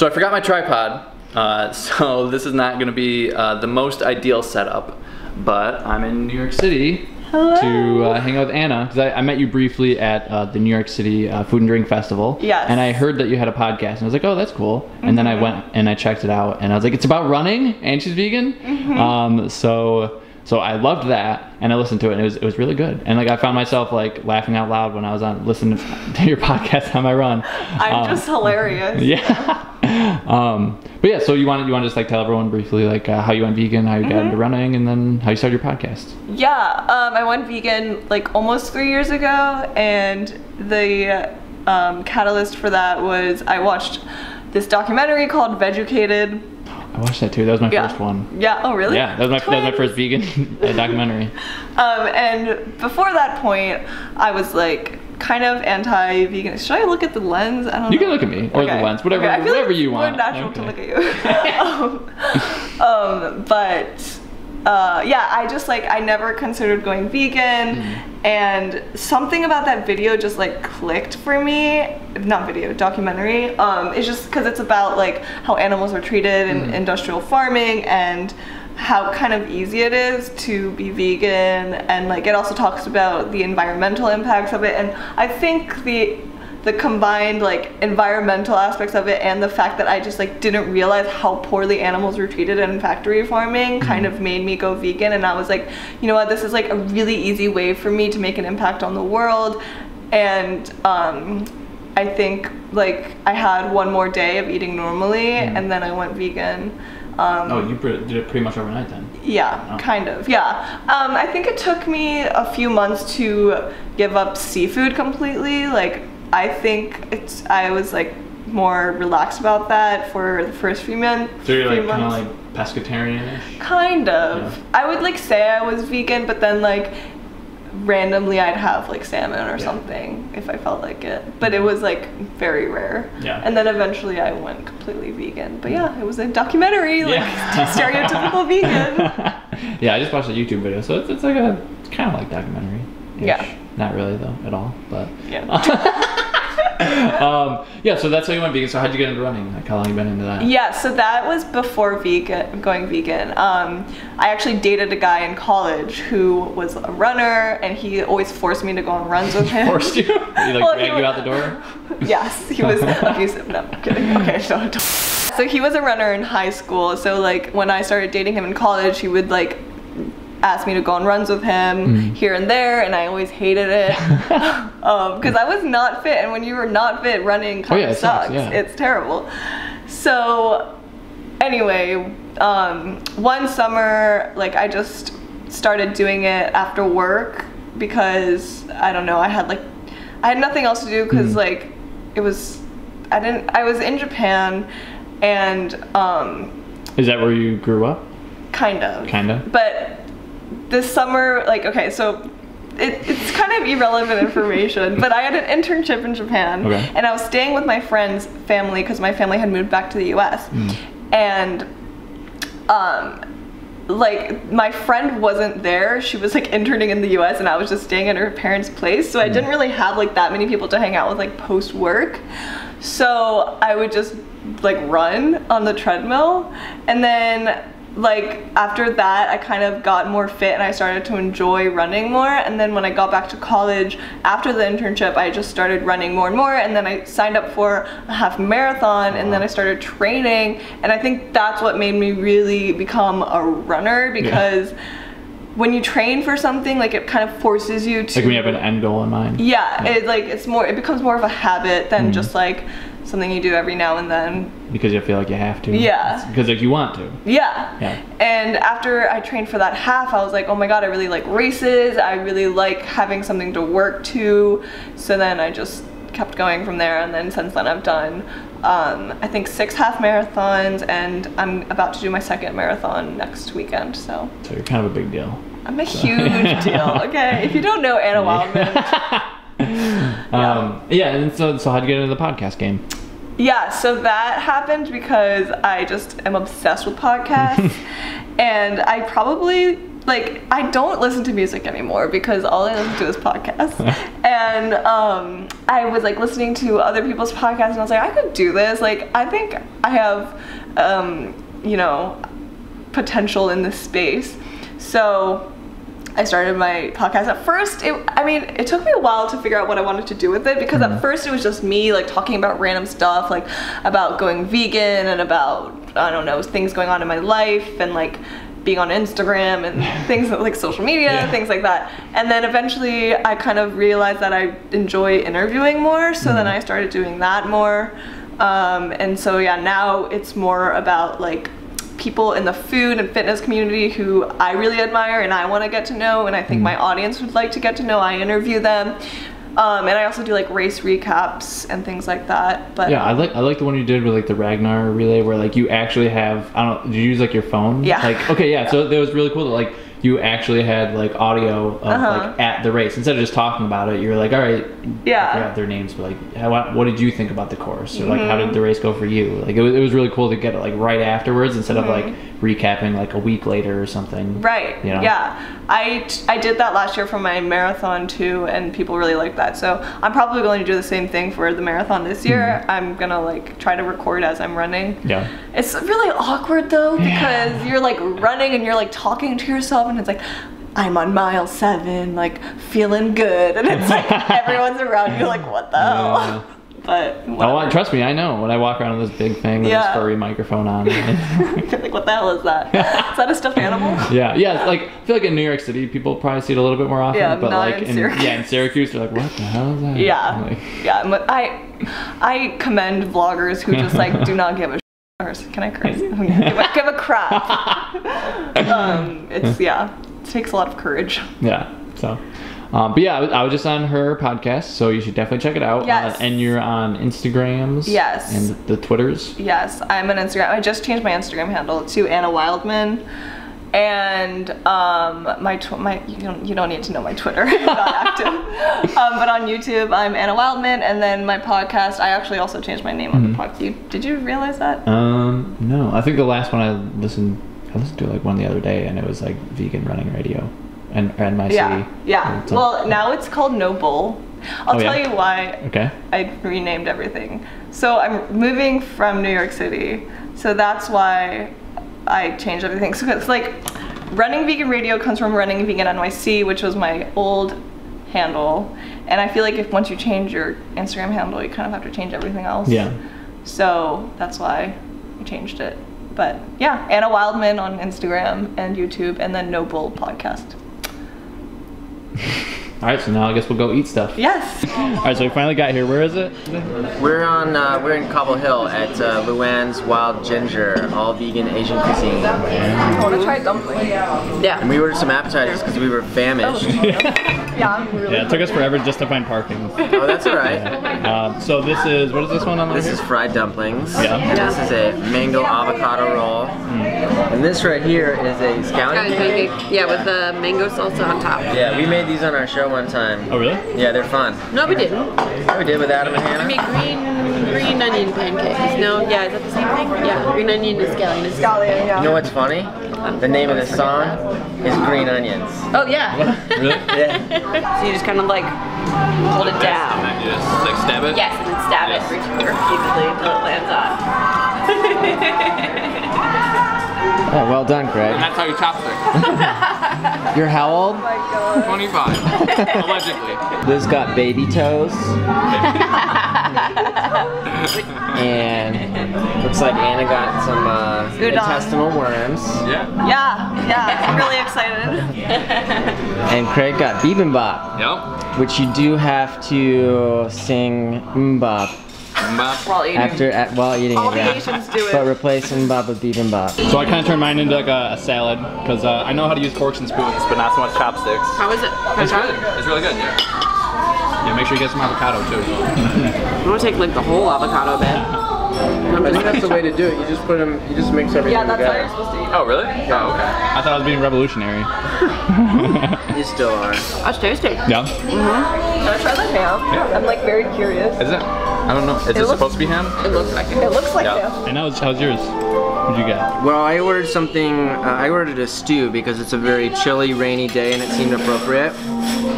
So I forgot my tripod, so this is not going to be the most ideal setup, but I'm in New York City. Hello. To hang out with Anna, because I met you briefly at the New York City Food and Drink Festival. Yes. And I heard that you had a podcast, and I was like, oh, that's cool. And then I went and I checked it out, and I was like, it's about running, and she's vegan. So I loved that, and I listened to it, and it was really good. And like I found myself like laughing out loud when I was on listening to your podcast on my run. I'm just hilarious. Yeah. But yeah, so you want to just like tell everyone briefly like how you went vegan, how you got into running, and then how you started your podcast. Yeah, I went vegan like almost 3 years ago, and the catalyst for that was I watched this documentary called Vegucated. I watched that too. That was my first one. Yeah. Oh, really? Yeah, that was my first vegan documentary. And before that point, I was like kind of anti-vegan. Should I look at the lens? I don't know. You can look at me or the lens, whatever, I feel whatever like you it's want. More natural to look at you. Yeah, I just like I never considered going vegan, and something about that video just like clicked for me. Not video, documentary. It's just because it's about like how animals are treated in industrial farming and how kind of easy it is to be vegan, and like it also talks about the environmental impacts of it, and I think the combined like environmental aspects of it and the fact that I just like didn't realize how poorly animals were treated in factory farming kind of made me go vegan. And I was like, you know what, this is like a really easy way for me to make an impact on the world. And I think like I had one more day of eating normally and then I went vegan. Oh, you did it pretty much overnight then? Yeah, kind of, yeah. I think it took me a few months to give up seafood completely. Like, I think I was like more relaxed about that for the first few months. So you're like kind of like pescatarian-ish? Kind of. Yeah. I would like say I was vegan, but then like randomly I'd have like salmon or something if I felt like it. But it was like very rare. Yeah. And then eventually I went completely vegan. But yeah, it was a documentary, like stereotypical vegan. Yeah, I just watched a YouTube video, so it's like it's kind of like documentary. Yeah. Not really though, at all, but. Yeah. Yeah, so that's how you went vegan. So how'd you get into running? Like how long have you been into that? Yeah, so that was before going vegan. I actually dated a guy in college who was a runner, and he always forced me to go on runs with him. Forced you? He like dragged you out the door? Yes, he was abusive. No, I'm kidding. Okay, so he was a runner in high school. So like when I started dating him in college, he would like asked me to go on runs with him here and there, and I always hated it because I was not fit, and when you were not fit, running kind of sucks. It's terrible. So anyway, one summer, like I just started doing it after work because I don't know, I had nothing else to do because like I was in Japan, and is that where you grew up? Kind of. But this summer, like, okay, so it's kind of irrelevant information, but I had an internship in Japan, and I was staying with my friend's family because my family had moved back to the US. And like my friend wasn't there, she was like interning in the US, and I was just staying at her parents' place, so I didn't really have like that many people to hang out with like post work. So I would just like run on the treadmill, and then like after that I kind of got more fit and I started to enjoy running more. And then when I got back to college after the internship, I just started running more and more, and then I signed up for a half marathon, and then I started training, and I think that's what made me really become a runner, because when you train for something, like it kind of forces you to, like when you have an end goal in mind. It becomes more of a habit than just like something you do every now and then. Because you feel like you have to. Yeah. Because like you want to. Yeah. And after I trained for that half, I was like, oh my god, I really like races. I really like having something to work to. So then I just kept going from there, and then since then I've done I think 6 half marathons, and I'm about to do my 2nd marathon next weekend. So you're kind of a big deal. I'm a huge deal. Okay, if you don't know Anna Wildman. And so how'd you get into the podcast game? Yeah, so that happened because I just am obsessed with podcasts, and I probably, like, I don't listen to music anymore because all I listen to is podcasts. And I was like listening to other people's podcasts, and I was like, I could do this. Like, I think I have, you know, potential in this space. So I started my podcast. At first, it took me a while to figure out what I wanted to do with it, because at first it was just me like talking about random stuff, like about going vegan and about, I don't know, things going on in my life and like being on Instagram and things like social media, things like that. And then eventually I kind of realized that I enjoy interviewing more, so then I started doing that more. And so yeah, now it's more about like people in the food and fitness community who I really admire and I want to get to know, and I think my audience would like to get to know. I interview them. And I also do like race recaps and things like that. But yeah, I like the one you did with like the Ragnar relay, where like you actually have, I don't know, did you use like your phone? Yeah. Like, okay, yeah, so that was really cool that like you actually had like audio of like at the race, instead of just talking about it. You were like, all right, I forgot their names, but like what did you think about the course, or like how did the race go for you? Like it was really cool to get it like right afterwards, instead of like recapping like a week later or something. Right. You know? Yeah. I did that last year for my marathon too, and people really liked that. So I'm probably going to do the same thing for the marathon this year. I'm gonna like try to record as I'm running. Yeah. It's really awkward though, because you're like running and you're like talking to yourself, and it's like, I'm on mile 7, like feeling good, and it's like everyone's around you like, what the hell? But whatever. Oh, trust me, I know. When I walk around with this big thing with this furry microphone on. Like, what the hell is that? Is that a stuffed animal? Yeah. Like I feel like in New York City, people probably see it a little bit more often. Yeah, but not like in Syracuse. in Syracuse, they're like, what the hell is that? Yeah. Like, yeah. I commend vloggers who just like do not give a shit. Can I curse? Give a crap. It takes a lot of courage. Yeah. So. But yeah, I was just on her podcast, so you should definitely check it out. Yes. And you're on Instagrams. Yes. And the Twitters. Yes, I'm on Instagram. I just changed my Instagram handle to Anna Wildman, and you don't need to know my Twitter. I'm not active. But on YouTube, I'm Anna Wildman, and then my podcast. I actually also changed my name on the podcast. Did you realize that? No. I think the last one I listened to like one the other day, and it was like Vegan Running Radio. And my city. Yeah. Well, now it's called No Bull. I'll tell you why. Okay. I renamed everything. So I'm moving from New York City, so that's why I changed everything. So it's like Running Vegan Radio comes from Running Vegan NYC, which was my old handle, and I feel like if once you change your Instagram handle, you kind of have to change everything else. Yeah. So that's why I changed it. But yeah, Anna Wildman on Instagram and YouTube, and then No Bull podcast. All right, so now I guess we'll go eat stuff. Yes. All right, so we finally got here. Where is it? We're in Cobble Hill at Luann's Wild Ginger, all vegan Asian cuisine. I want to try dumplings. Yeah. And we ordered some appetizers because we were famished. Yeah, it took us forever just to find parking. Oh, that's all right. So this is, what is this one on This here? is fried dumplings. Yeah. And this is a mango avocado roll. And this right here is a scallion pancake. Yeah, with the mango salsa on top. Yeah, we made these on our show one time. Oh, really? Yeah, they're fun. No, we didn't. Yeah, we did with Adam and Hannah. We made green onion pancakes. No, yeah, is that the same thing? Yeah, green onion is scallion. Scallion, yeah. You know what's funny? The name of this song is Green Onions. Oh, yeah. Really? Yeah. So you just kind of like hold it down. And then you just like stab it? Yes, and then stab it repeatedly until it lands on. Oh, well done, Greg. And that's how you chopstick. You're how old? Oh my God. 25. Allegedly. Liz got baby toes. And looks like Anna got some intestinal worms. Yeah, I'm really excited. And Craig got bibimbap. Yep. Which you do have to sing mbap. While eating. While eating All it, the yeah. Asians do it. But replace mbap with bibimbap. So I kind of turned mine into like a salad, because I know how to use forks and spoons, but not so much chopsticks. How is it? It's good. It's really good, yeah. Yeah, make sure you get some avocado too. I'm gonna take like the whole avocado bit. I think that's the way to do it. You just put them, you just mix everything Yeah, that's how together. you're supposed to eat. Oh, really? Yeah. Oh, okay. I thought I was being revolutionary. You still are. That's tasty. Yeah? Can I try the ham? Yeah. I'm like very curious. Is it? I don't know. Is it supposed to be ham? It looks like it. It looks like Yeah. ham. And how's yours? What'd you get? Well, I ordered something, I ordered a stew because it's a very chilly, rainy day and it seemed appropriate.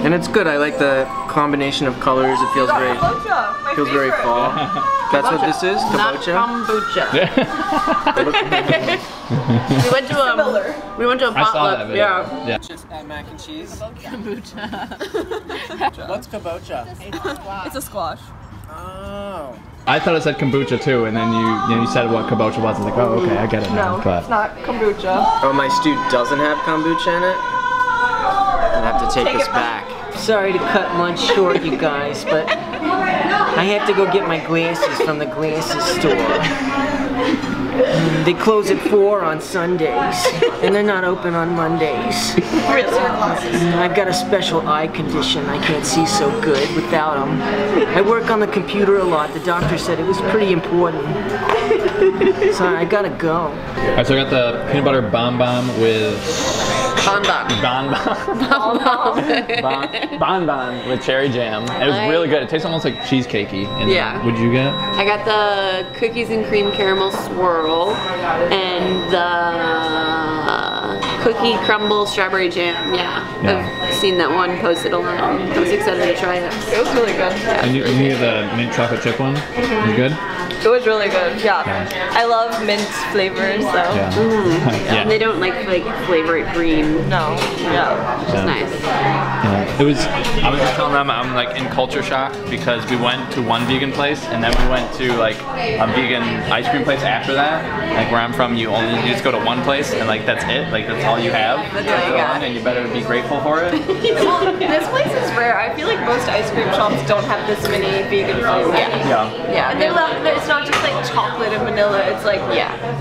And it's good, I like the combination of colors, it feels very, Kabocha, my very favorite. fall. That's what this is, Not kabocha? kombucha. Similar. We went to a I saw that potluck. video. Yeah. Yeah. Just mac and cheese. Kombucha. What's kabocha? It's a squash. Oh. I thought it said kombucha too, and then you said what kabocha was. I was like, oh, okay, I get it now. No, But it's not kombucha. Oh, my stew doesn't have kombucha in it? I'll have to take this it back. Sorry to cut lunch short, you guys, but I have to go get my glasses from the glasses store. They close at 4 on Sundays, and they're not open on Mondays. I've got a special eye condition. I can't see so good without them. I work on the computer a lot. The doctor said it was pretty important. So I gotta go. Alright, so I got the peanut butter bomb with bonbon with cherry jam. It was really good. It tastes almost like cheesecakey. Yeah. What'd you get? I got the cookies and cream caramel swirl and the cookie crumble strawberry jam. Yeah. I've seen that one posted a lot. I was excited to try it. It was really good. And you get the mint chocolate chip one? It was good? It was really good. Yeah. I love mint flavors, so. Yeah. And they don't like flavor it green. No. Yeah. It's nice. Yeah. It was. I was just telling them I'm like in culture shock because we went to one vegan place and then we went to like a vegan ice cream place after that. Like where I'm from, you just go to one place and like that's it. Like that's all you have. That's all you got. And you better be grateful for it. Well, this place is rare. I feel like most ice cream shops don't have this many vegan flavors. Yeah. Yeah, and it's not just like chocolate and vanilla. It's like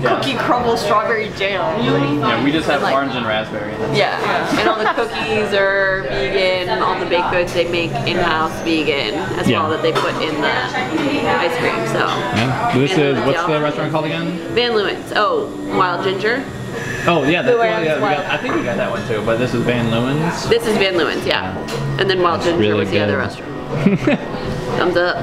cookie crumble strawberry jam. Yeah, we just have Like- orange and raspberry. Yeah. And all the cookies are vegan. All the baked goods they make in-house vegan as well that they put in the ice cream. So. Yeah. This is what's the restaurant called again? Van Leeuwen's. Oh, Wild Ginger. Oh yeah, that's, Luann's yeah. Wild. I think we got that one too. But this is Van Leeuwen's. This is Van Leeuwen's, yeah. And then Wild Ginger really was the other good. restaurant. Thumbs up.